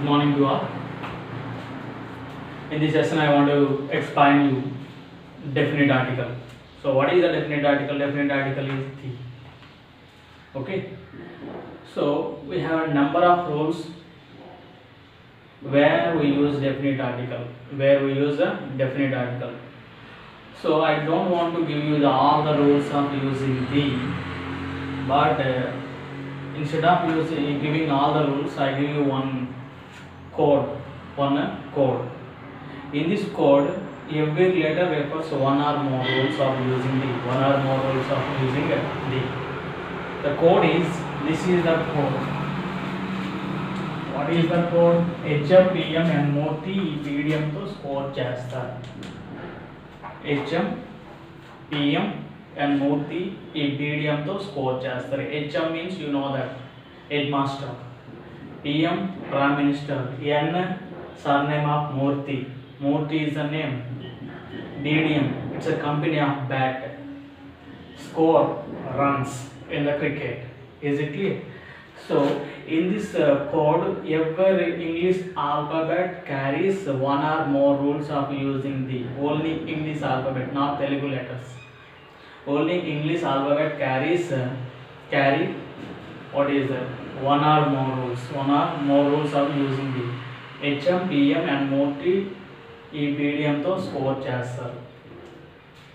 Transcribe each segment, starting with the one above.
morning to all. In this session, I want to explain you definite article. So, what is a definite article? Definite article is the. Okay. So, we have a number of rules where we use definite article. Where we use a definite article. So, I don't want to give you all the rules of using the, but instead of giving all the rules, I give you one code. In this code, every letter refers to one or more rules of using the. The code is, this is the code. What is the code? HM, PM and Murthy ఈ PDM తో score చేస్తారు. HM, PM and Murthy ఈ PDM తో score చేస్తారు. HM means you know that headmaster. PM Prime Minister. N surname of Murthy. Murthy is the name. DDM, it's a company of bat. Score, runs in the cricket. Is it clear? So in this code, every English alphabet carries one or more rules of using the. Only English alphabet, not Telugu letters. Only English alphabet carry what is one or more rules of using the. HM, PM and Murthy ఈ PDM తో score చేస్తారు.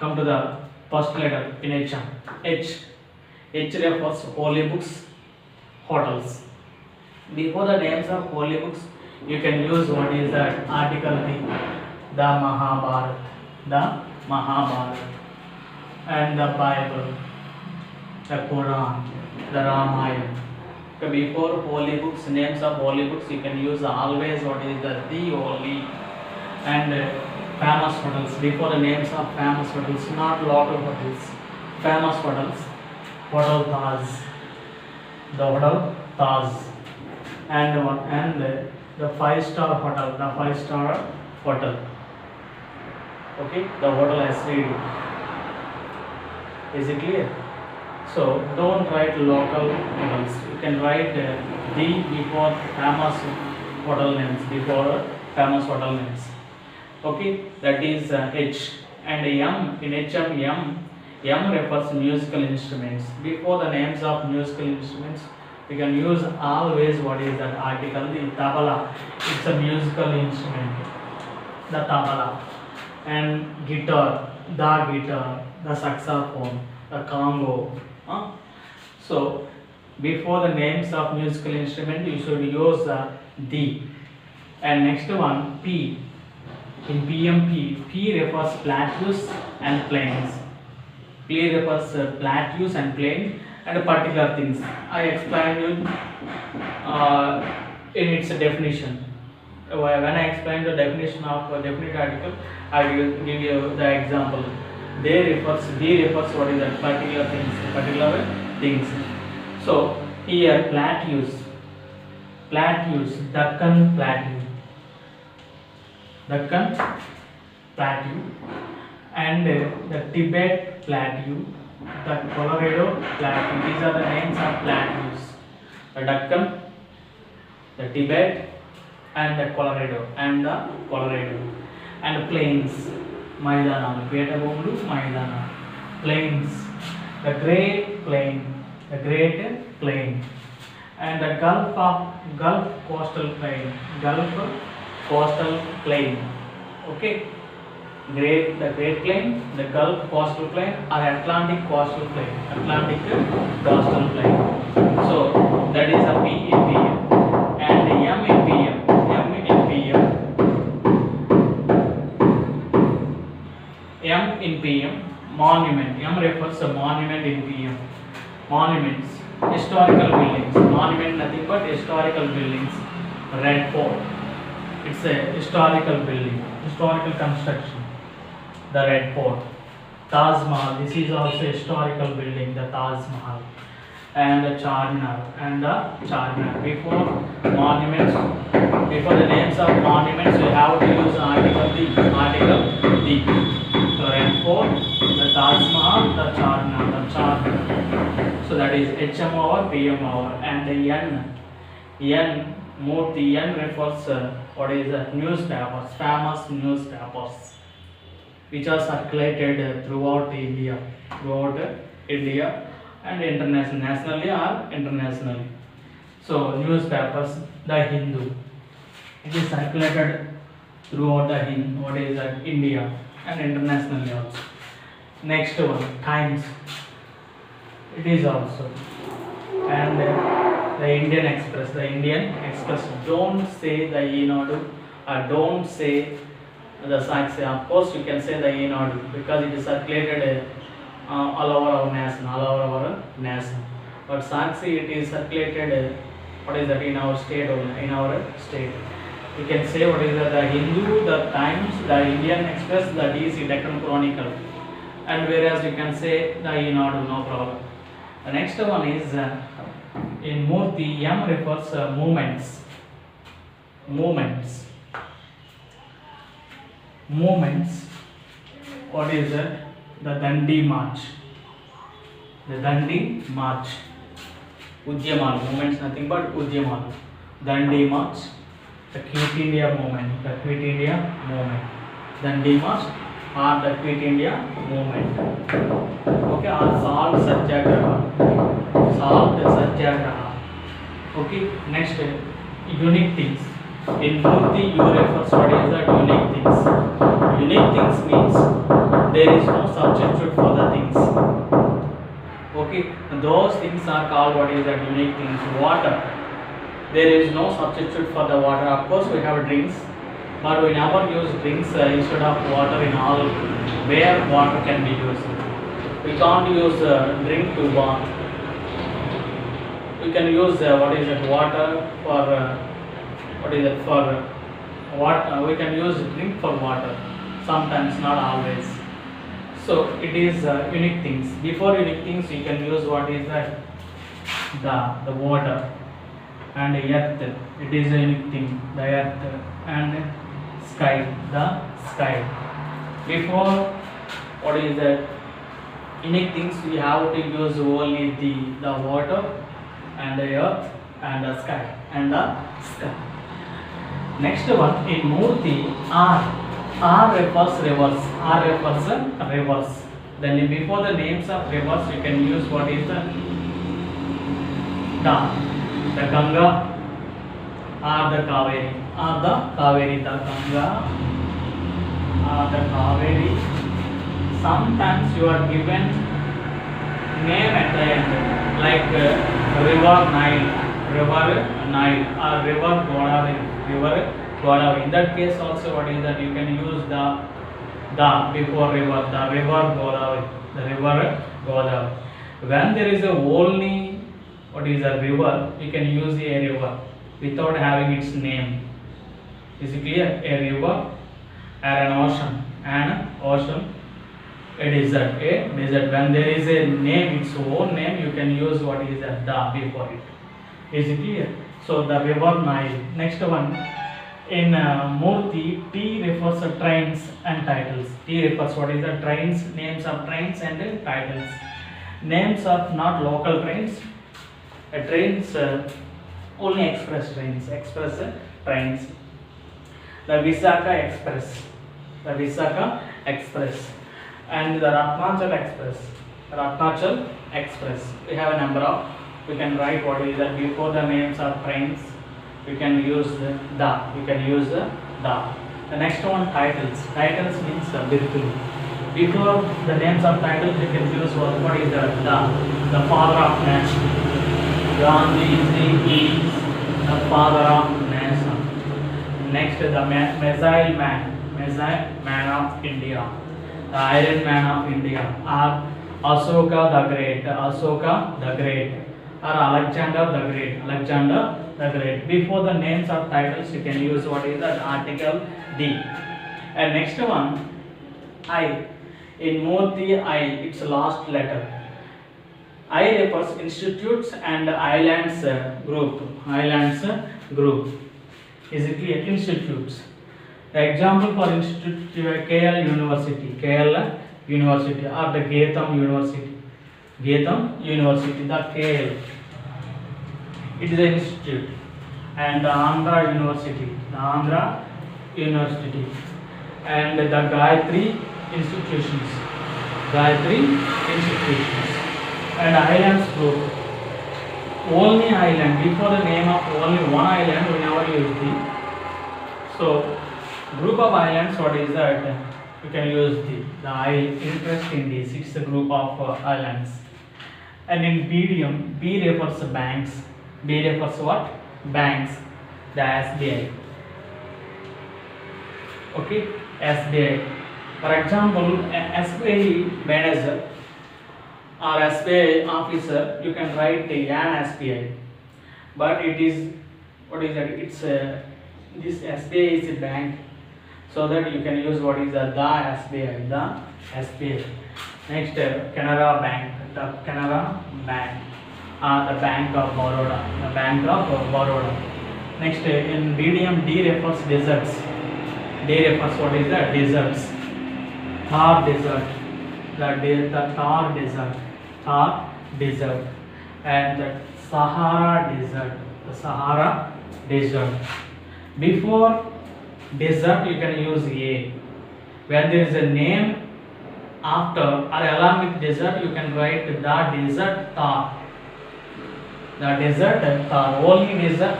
Come to the first letter in HM. H refers to holy books, hotels. Before the names of holy books, you can use what is that article the Mahabharata, and the Bible, the Quran, the Ramayana. So before holy books, names of holy books, you can use always what is the only. And famous hotels. Before the names of famous hotels, not local hotels, famous hotels. Hotel Taj, the Hotel Taj, and the 5-star hotel, Okay, the hotel has 3D. Is it clear? So don't write local hotels. You can write the before famous hotel names. Okay, that is H. And M in HM, M refers to musical instruments. Before the names of musical instruments, we can use always what is that article, the tabla. It's a musical instrument, the tabla. And guitar, the saxophone, the congo. So before the names of musical instrument, you should use the. And next one, P. In PMP, P refers plateaus and plains. P refers plateaus and plain and particular things. I explained you in its definition. When I explain the definition of a definite article, I will give you the example. D refers what is that particular things. So here plateaus, Deccan Plateau, and the Tibet Plateau, the Colorado Plateau. These are the names of plateaus. The Deccan, the Tibet, and the Colorado, and plains. Maidana, Petabomlu, Maidana. Plains, the Great Plain, and the Gulf Coastal Plain. Okay, the Great Plain, the Gulf Coastal Plain, or Atlantic Coastal Plain. So that is a P in PM, and the M in PM. M in PM, monument. M refers to monument in PM. Monuments, historical buildings. Monument nothing but historical buildings. Red Fort. It's a historical building, historical construction, the Red Fort. Taj Mahal, this is also a historical building, the Taj Mahal. And the Charminar, Before the names of monuments, we have to use article the. The Red Fort, the Taj Mahal, the Charminar. So that is HM over, PM over, and the N Murti N refers what is newspapers, famous newspapers, which are circulated throughout India and international, nationally or internationally. So newspapers, the Hindu, it is circulated throughout the India and internationally also. Next one, Times, it is also, and the Indian Express, don't say the Eenadu, don't say the Saksi. Of course you can say the Eenadu because it is circulated all over our nation, but Saksi, it is circulated in our state only, in our state. You can say what is the Hindu, the Times, the Indian Express, the DC, Deccan Chronicle, and whereas you can say the Eenadu, no problem. The next one is in Murti, M refers movements. What is it? The Dandi March. Udyamalu, movements nothing but Udyamalu. Dandi March. The Quit India movement. Dandi March or the Quit India movement. Okay, or Salt Satyagraha. Okay, next, unique things. In Murti, U refers what is the unique things. Unique things means there is no substitute for the things. Okay, those things are called what is the unique things. Water, there is no substitute for the water. Of course, we have drinks, but we never use drinks instead of water in all where water can be used. We can't use drink to bath. We can use water for we can use drink for water, sometimes, not always. So it is unique things. Before unique things, you can use what is that, the water and earth. It is a unique thing, the earth, and sky, the sky. Before what is that, unique things, we have to use only the water and the earth and the sky Next one, in Murti, R refers rivers. Then before the names of rivers, you can use what is the Ganga or the Kaveri. The Ganga or the Kaveri. Sometimes you are given name at the end, like River Nile or River Godavari. In that case also, what is that, you can use the before river, the River Godavari. When there is only what is a river, you can use a river without having its name. Is it clear? A river or an ocean, a desert. When there is a name, its own name, you can use what is the before it. Is it clear? So the River Nile. Next one, in Murti, T refers to trains and titles. T refers what is the trains, names of trains and titles. Names of not local trains, trains only express trains. The Visakha Express and the Ratnachal Express. We have a number of. We can write what is that before the names of trains. We can use the. The next one, titles. Titles means birthulu. Before the names of titles, we can use what is the father of nation. Gandhiji is the father of nation. Next, the Missile Man of India, the Iron Man of India, or Ashoka the Great, or Alexander the Great. Before the names of titles, you can use what is that article D. And next one, I. In Murti, I, its last letter. I refers institutes and islands group. Is it clear? Institutes. The example for institute, KL University, or the Getam University, the KL. It is an institute. and the Andhra University, and the Gayatri institutions, and islands group. Only island, before the name of only one island we never use the. So group of islands, what is that? You can use the interest indies. It's a group of islands. And in BDM, B refers to banks. B refers to what? Banks. The SBI. Okay, SBI. For example, SBI manager or SBI officer, you can write an SBI, but it is, what is that? It's this SBI is a bank, so that you can use what is the SBI, the SBI. Next, Canara Bank, the Canara Bank, the Bank of Baroda, Next, in BDM, D refers deserts. D refers what is the deserts. Thar Desert, the Thar Desert, and the Sahara Desert. Before desert, you can use a. When there is a name after or along with desert, you can write the desert Thar. The desert Thar, only desert.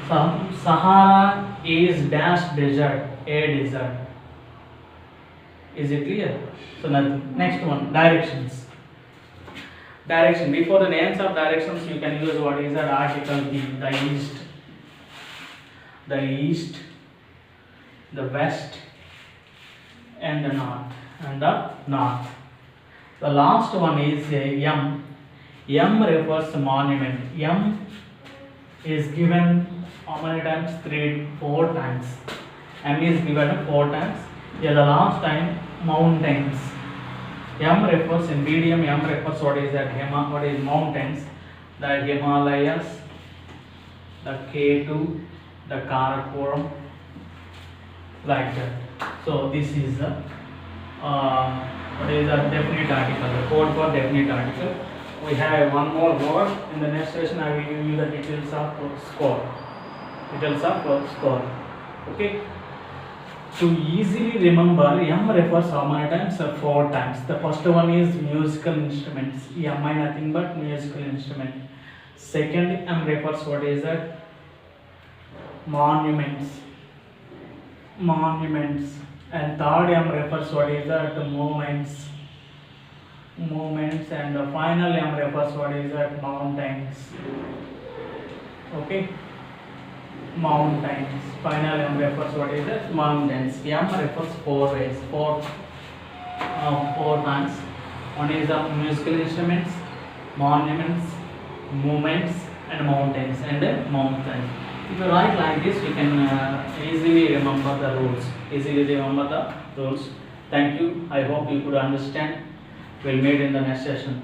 Sahara is dash desert, a desert. Is it clear? So next one, directions. Direction, before the names of directions, you can use what is that article B, the east, the west, and the north. The last one is M. M refers to monument. M is given how many times? 4 times. M is given 4 times. Here the last time, mountains. M refers in BDM. M refers what is that? What is mountains? The Himalayas, the K2, the Karakoram, like that. So this is the what is the definite article? The code for definite article. We have one more word. In the next session, I will give you the details of score. Okay. To easily remember, M refers how many times? 4 times. The first one is musical instruments. M is nothing but musical instrument. Second, M refers what is that? Monuments. And third, M refers what is that? Movements. And the final M refers what is that? Mountains. Okay. Mountains. Final M refers what is that? Mountains. M refers 4 ways. 4 times. One is the musical instruments, monuments, movements, and mountains. If you write like this, you can easily remember the rules. Thank you. I hope you could understand. We'll meet in the next session.